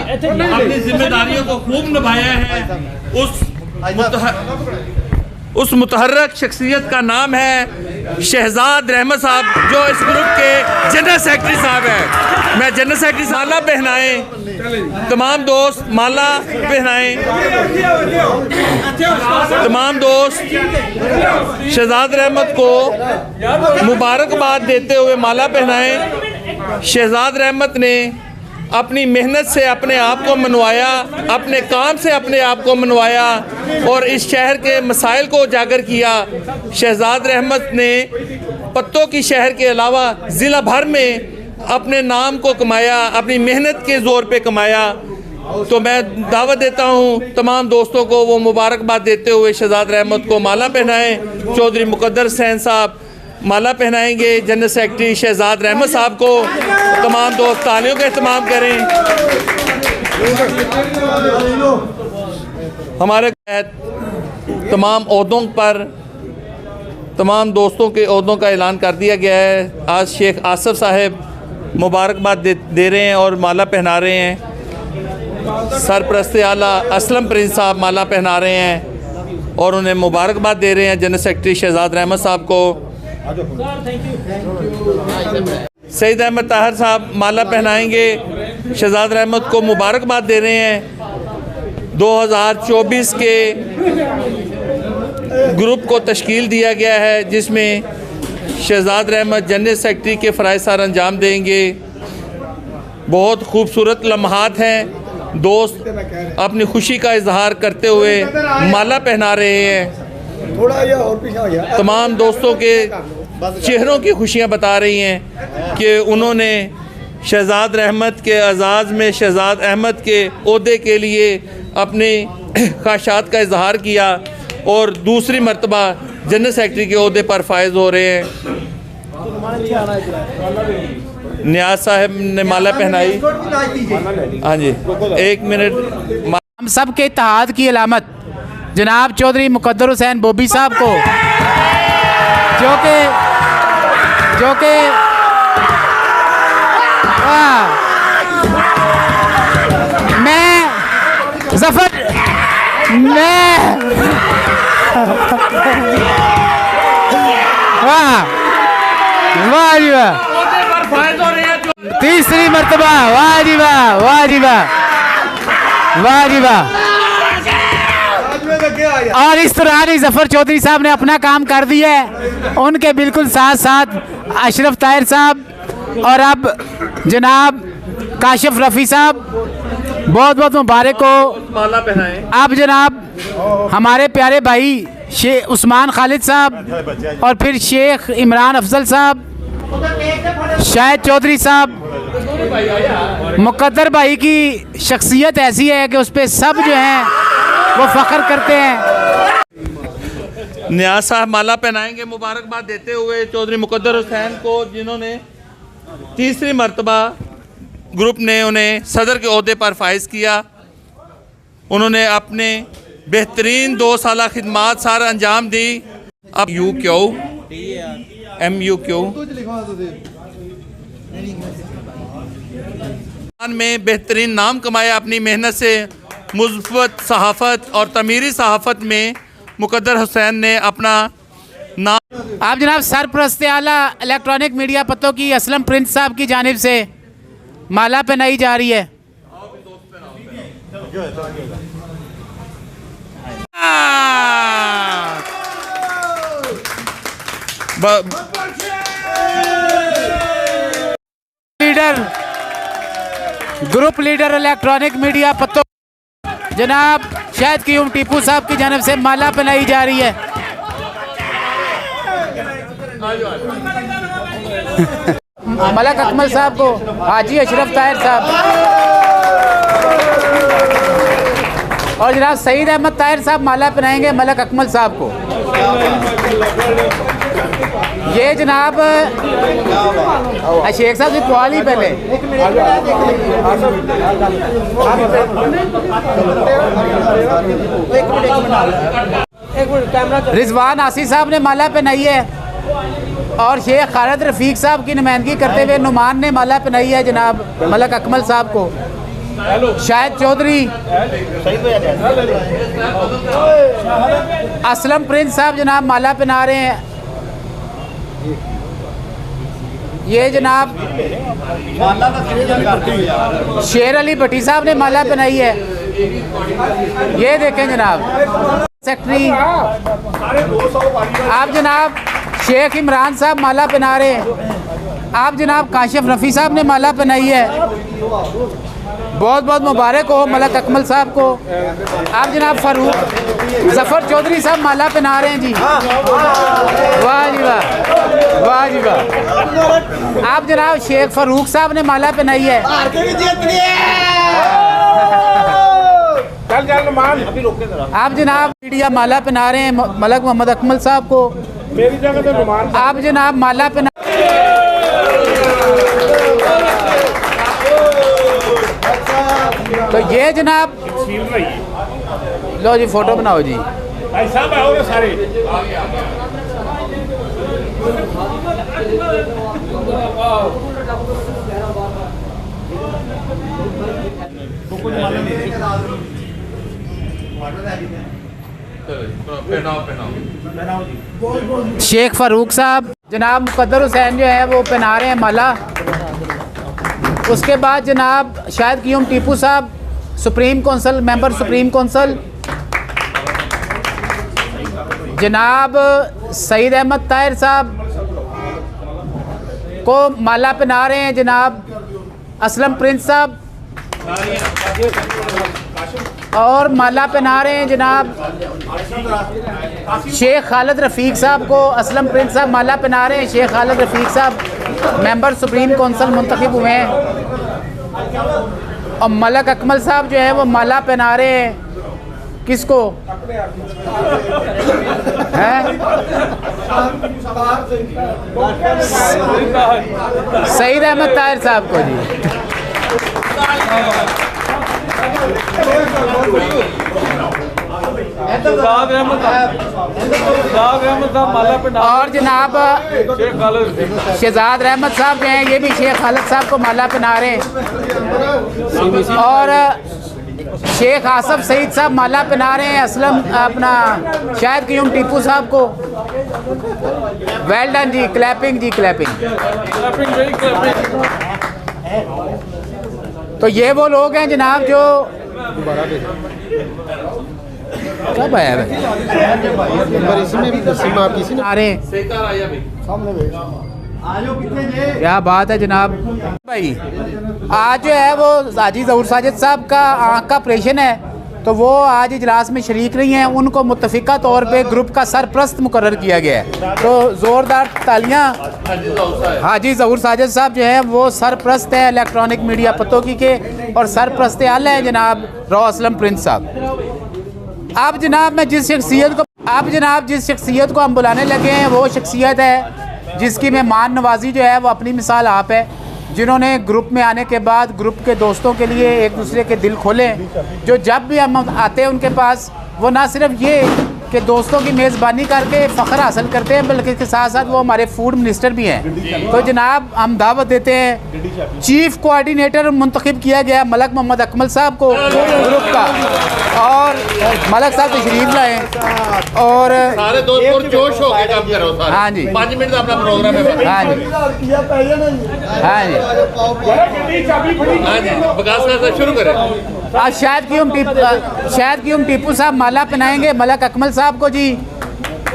अपनी जिम्मेदारियों को खूब निभाया है। उस मुतहर्रक शख्सियत का नाम है शहजाद रहमत साहब, जो इस ग्रुप के जनरल सेक्रेटरी साहब हैं। मैं जनरल सेक्रेटरी माला पहनाएं, तमाम दोस्त माला पहनाएं, तमाम दोस्त शहजाद रहमत को मुबारकबाद देते हुए माला पहनाएं। शहजाद रहमत ने अपनी मेहनत से अपने आप को मनवाया, अपने काम से अपने आप को मनवाया और इस शहर के मसाइल को उजागर किया। शहजाद रहमत ने पत्तों की शहर के अलावा ज़िला भर में अपने नाम को कमाया, अपनी मेहनत के ज़ोर पे कमाया। तो मैं दावत देता हूँ तमाम दोस्तों को वो मुबारकबाद देते हुए शहजाद रहमत को माला पहनाएँ। चौधरी मुकद्दर हुसैन साहब माला पहनाएंगे जनरल सेक्रेटरी शहजाद रहमत साहब को। तमाम दोस्त तालियों का एहतमाम करें। हमारे तमाम ओहदों पर तमाम दोस्तों के ओहदों का ऐलान कर दिया गया है। आज शेख आसिफ साहब मुबारकबाद दे रहे हैं और माला पहना रहे हैं। सरपरस्त आला असलम प्रिंस साहब माला पहना रहे हैं और उन्हें मुबारकबाद दे रहे हैं जनरल सेक्रेटरी शहजाद रहमत साहब को। सईद अहमद ताहिर साहब माला पहनाएंगे, शहजाद रहमत को मुबारकबाद दे रहे हैं। 2024 के ग्रुप को तश्कील दिया गया है जिसमें शहजाद रहमत जनरल सेक्रेटरी के फ़राइज़ सार अंजाम देंगे। बहुत खूबसूरत लम्हात हैं। दोस्त अपनी खुशी का इजहार करते हुए माला पहना रहे हैं। तमाम दोस्तों के चेहरों की खुशियां बता रही हैं कि उन्होंने शहजाद रहमत के एजाज़ में शहजाद अहमद के ओहदे के लिए अपनी ख्वाहिशात का इजहार किया और दूसरी मरतबा जनरल सेक्रेटरी के ओहदे पर फायज हो रहे हैं। नियाज साहब ने माला पहनाई। हाँ जी, 1 मिनट। हम सब के इत्तेहाद की अलामत जनाब चौधरी मुकद्दर हुसैन बोबी साहब को, जो कि मैं जफर वाह जी वाह, तीसरी मरतबा, वाह जी वाह, वाह जी वाह, वाह जी वाह। और इस तरह ही जफर चौधरी साहब ने अपना काम कर दिया है। उनके बिल्कुल साथ साथ अशरफ ताहिर साहब और अब जनाब काशिफ रफ़ी साहब, बहुत बहुत मुबारक हो। माला पहनाएं। अब जनाब हमारे प्यारे भाई शेख उस्मान खालिद साहब और फिर शेख इमरान अफजल साहब, शाहिद चौधरी साहब। मुकद्दर भाई की शख्सियत ऐसी है कि उस पर सब जो हैं वो फ़ख्र करते हैं। नियाज साहब माला पहनाएंगे मुबारकबाद देते हुए चौधरी मुकद्दर हुसैन को, जिन्होंने तीसरी मरतबा ग्रुप ने उन्हें सदर के ओहदे पर फाइज किया। उन्होंने अपने बेहतरीन 2 साला खिदमात सार अंजाम दी। अब MUQ में बेहतरीन नाम कमाया अपनी मेहनत से। मुस्बत सहाफ़त और तमीरी सहाफ़त में मुकद्दर हुसैन ने अपना नाम। आप जनाब सरपरस्त आला इलेक्ट्रॉनिक मीडिया पत्तों की असलम प्रिंस साहब की जानिब से माला पहनाई जा रही है। ग्रुप लीडर इलेक्ट्रॉनिक मीडिया पत्तों जनाब शाहिद क़यूम टीपू साहब की जानिब से माला पहनाई जा रही है। मलक अकमल साहब को, हाजी अशरफ ताहिर साहब और जनाब सईद अहमद ताहिर साहब माला पहनाएंगे मलक अकमल साहब को। ये जनाब शेख साहब की कॉल ही पहले रिजवान आसी साहब ने माला पहनाई है और शेख खालिद रफ़ीक साहब की नुमाइंदगी करते हुए नुमान ने माला पहनाई है जनाब मलक अकमल साहब को। शाहिद चौधरी, असलम प्रिंस साहब जनाब माला पहना रहे हैं। ये जनाब शेर अली भट्टी साहब ने माला पहनाई है। ये देखें जनाब सेक्रेटरी आप जनाब शेख इमरान साहब माला पहना रहे हैं। आप जनाब काशिफ रफ़ी साहब ने माला पहनाई है। बहुत बहुत मुबारक हो मलक अकमल साहब को। आप जनाब फारूक जफ़र चौधरी साहब माला पहना रहे हैं जी। वाह जी वाह, वाह जी वाह। आप जनाब शेख फारूक साहब ने माला पहनाई है। आप जनाब मीडिया माला पहना रहे हैं मलक मोहम्मद अकमल साहब को। मेरी जगह तो आप जनाब माला पहना। तो ये जनाब लो जी फोटो बनाओ जी। सारे शेख फारूक साहब जनाब मुकद्दर हुसैन जो है वो पहना रहे हैं माला। उसके बाद जनाब Shahid Qayyum Tipu Sahab supreme council member supreme council. जनाब सईद अहमद ताहिर साहब को माला पहना रहे हैं जनाब असलम प्रिंस साहब। और माला पहना रहे हैं जनाब शेख खालिद रफ़ीक साहब को। असलम प्रिंस साहब माला पहना रहे हैं। शेख खालिद रफ़ीक साहब मेंबर सुप्रीम कौंसल मुंतखब हुए हैं। और मलक अकमल साहब जो है वो माला पहना रहे हैं किसको हैं? सईद अहमद ताहिर साहब को जी। और जनाब शहजाद रहमत साहब जो हैं ये भी शेख खालिद साहब को माला पहना रहे हैं। और शेख आसफ सईद साहब माला पहना रहे हैं असलम अपना शाहिद क़यूम टीपू साहब को। वेल डन जी, क्लैपिंग जी, क्लैपिंग। तो ये वो लोग हैं जनाब जो कब आया क्या बात है जनाब भाई। आज जो है वो हाजी ज़हूर साजिद साहब का आँख का ऑपरेशन है तो वो आज इजलास में शरीक नहीं हैं। उनको मुत्तफ़िका तौर पे ग्रुप का सरप्रस्त मुकर्रर किया गया है। तो ज़ोरदार तालियां। हाजी ज़हूर साजिद साहब जो है वो सरप्रस्त है इलेक्ट्रॉनिक मीडिया पतोकी के और सरप्रस्त आला है जनाब रॉ असलम प्रिंस साहब। अब जनाब मैं जिस शख्सियत को हम बुलाने लगे हैं वो शख्सियत है जिसकी मेहमान नवाजी जो है वो अपनी मिसाल आप है, जिन्होंने ग्रुप में आने के बाद ग्रुप के दोस्तों के लिए एक दूसरे के दिल खोले। जो जब भी हम आते हैं उनके पास वो ना सिर्फ ये कि दोस्तों की मेज़बानी करके फ़ख्र हासिल करते हैं बल्कि इसके साथ साथ वो हमारे फूड मिनिस्टर भी हैं। तो जनाब हम दावत देते हैं चीफ़ कोऑर्डिनेटर मुंतखब किया गया मलक मोहम्मद अकमल साहब को ग्रुप का। और मलक साहब तशरीफ लाएँ और सारे दोस्त जोश हो के काम करो। हाँ जी 5 मिनट का अपना प्रोग्राम है। हाँ जी हाँ जी बकास शुरू करें। आज शाहिद क़यूम टीपू साहब माला पहनाएंगे मलक अकमल साहब को जी।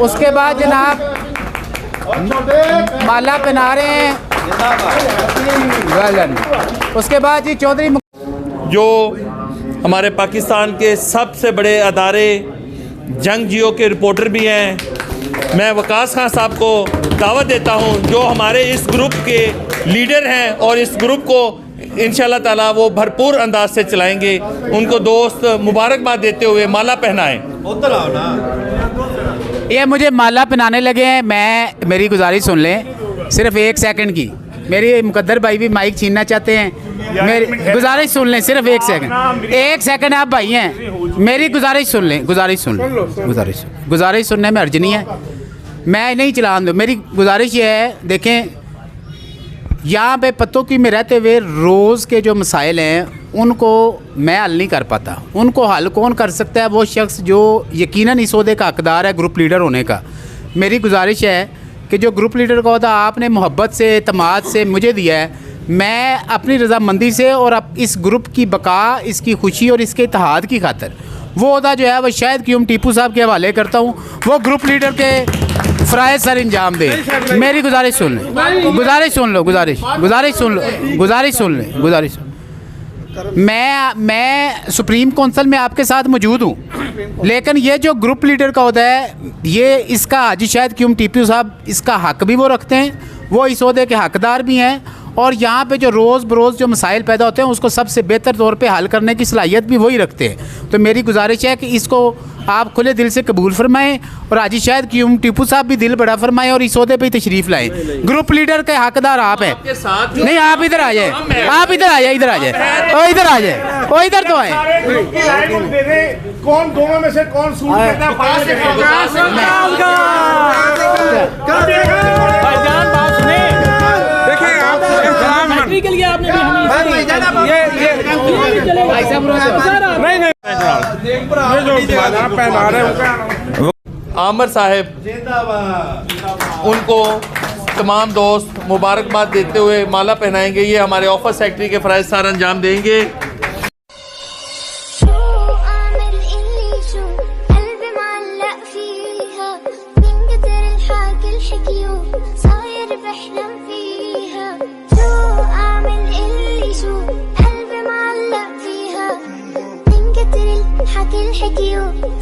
उसके बाद जनाब माला पहना रहे हैं। उसके बाद जी चौधरी जो हमारे पाकिस्तान के सबसे बड़े अदारे जंग जियो के रिपोर्टर भी हैं, मैं वकास खान साहब को दावत देता हूं जो हमारे इस ग्रुप के लीडर हैं और इस ग्रुप को इंशाल्लाह ताला वो भरपूर अंदाज से चलाएंगे। उनको दोस्त मुबारकबाद देते हुए माला पहनाएं। उधर आओ ना। ये मुझे माला पहनाने लगे हैं। मेरी गुजारिश सुन लें सिर्फ 1 सेकंड की। मेरी मुकद्दर भाई भी माइक छीनना चाहते हैं। मेरी गुजारिश सुन लें सिर्फ 1 सेकंड। 1 सेकंड आप भाई हैं, मेरी गुजारिश सुन लें। गुजारिश सुनने में अर्ज नहीं है, मैं नहीं चलान दूँ। मेरी गुजारिश ये है देखें यहाँ पे पत्तों में रहते हुए रोज़ के जो मसाइल हैं उनको मैं हल नहीं कर पाता। उनको हल कौन कर सकता है? वो शख्स जो यकीनन इस ओहदे का हकदार है ग्रुप लीडर होने का। मेरी गुजारिश है कि जो ग्रुप लीडर का ओहदा आपने मोहब्बत से, एतमाद से मुझे दिया है, मैं अपनी रज़ामंदी से और अब इस ग्रुप की बका, इसकी खुशी और इसके इत्तेहाद की खातिर वो ओहदा जो है वो शायद क्यों टीपू साहब के हवाले करता हूँ। वो ग्रुप लीडर के फ़राइज़ सर इंजाम दे। मेरी गुजारिश सुन लें, गुजारिश सुन लो, गुजारिश सुन लो, गुजारिश सुन लें, गुजारिश। मैं सुप्रीम कौंसिल में आपके साथ मौजूद हूँ, लेकिन ये जो ग्रुप लीडर का ओहदा है, ये इसका हाजी शायद क्यों टीपू साहब इसका हक भी वो रखते हैं, वो इस ओहदे के हकदार भी हैं, और यहाँ पे जो रोज़ बरोज़ जो मसाइल पैदा होते हैं उसको सबसे बेहतर तौर पे हल करने की सलाहियत भी वही रखते हैं। तो मेरी गुजारिश है कि इसको आप खुले दिल से कबूल फरमाएं और हाजी शायद क्यों टीपू साहब भी दिल बड़ा फरमाएं और इस ओहदे पे तशरीफ़ लाएं। ग्रुप लीडर के हकदार आप हैं। नहीं, आप इधर आ जाए, आप इधर आ जाए, इधर आ जाए, ओ इधर आ जाए, ओ इधर तो आए। कौन दोनों में से कौन सूट करता है? के लिए आपने भी हमें आमिर साहब उनको तमाम दोस्त मुबारकबाद देते हुए माला पहनाएंगे। ये हमारे ऑफिस सेक्रेटरी के फ़राइज़ सार अंजाम देंगे।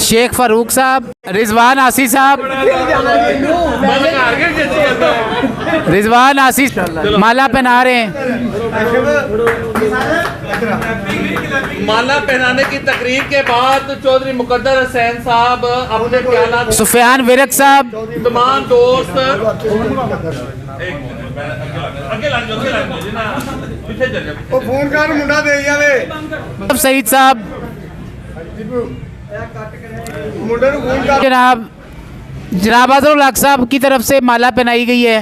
शेख फारूक साहब, रिजवान आसी साहब, रिजवान आसी माला पहना रहे हैं। माला पहनाने की तकरीर के बाद चौधरी मुकद्दर हुसैन साहब अपने ख्यालात, सुफियान विरक साहब, तमाम दोस्त फोन कर मुंडा दे जावे सईद साहब, मुंडे ਨੂੰ फोन कर जनाब अजरुल हक साहब की तरफ से माला पहनाई गई है।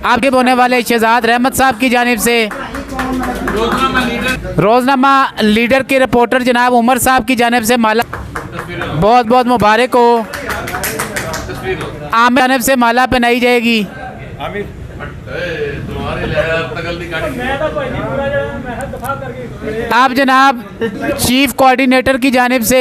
आपके होने वाले शहजाद रहमत साहब की जानिब से रोजनामा लीडर के रिपोर्टर जनाब उमर साहब की जानिब से माला बहुत बहुत मुबारक हो। आमिर जानिब से माला पहनाई जाएगी। आप जनाब चीफ कोऑर्डिनेटर की जानिब से